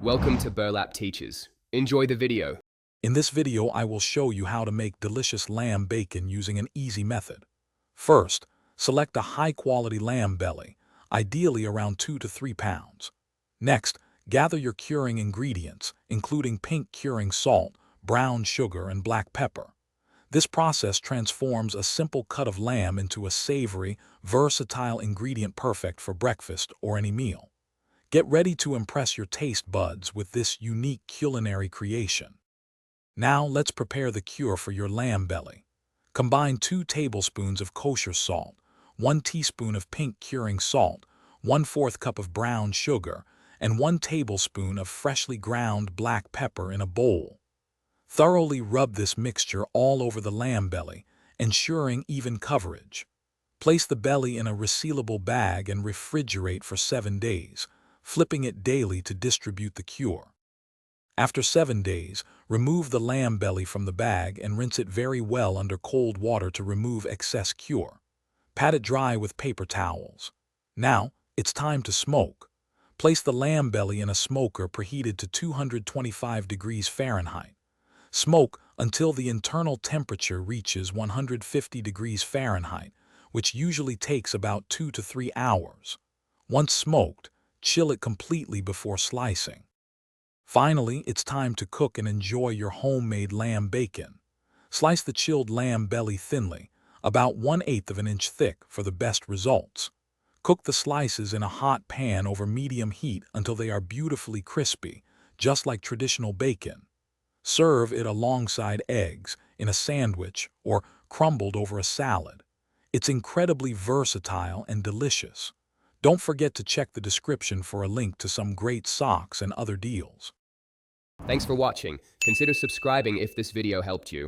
Welcome to Burlap Teachers. Enjoy the video. In this video, I will show you how to make delicious lamb bacon using an easy method. First, select a high-quality lamb belly, ideally around 2 to 3 pounds. Next, gather your curing ingredients, including pink curing salt, brown sugar, and black pepper. This process transforms a simple cut of lamb into a savory, versatile ingredient perfect for breakfast or any meal. Get ready to impress your taste buds with this unique culinary creation. Now let's prepare the cure for your lamb belly. Combine 2 tablespoons of kosher salt, 1 teaspoon of pink curing salt, 1/4 cup of brown sugar, and 1 tablespoon of freshly ground black pepper in a bowl. Thoroughly rub this mixture all over the lamb belly, ensuring even coverage. Place the belly in a resealable bag and refrigerate for 7 days, flipping it daily to distribute the cure. After 7 days, remove the lamb belly from the bag and rinse it very well under cold water to remove excess cure. Pat it dry with paper towels. Now, it's time to smoke. Place the lamb belly in a smoker preheated to 225 degrees Fahrenheit. Smoke until the internal temperature reaches 150 degrees Fahrenheit, which usually takes about 2 to 3 hours. Once smoked, chill it completely before slicing. Finally, it's time to cook and enjoy your homemade lamb bacon. Slice the chilled lamb belly thinly, about 1/8 of an inch thick for the best results. Cook the slices in a hot pan over medium heat until they are beautifully crispy, just like traditional bacon. Serve it alongside eggs, in a sandwich, or crumbled over a salad. It's incredibly versatile and delicious. Don't forget to check the description for a link to some great socks and other deals. Thanks for watching. Consider subscribing if this video helped you.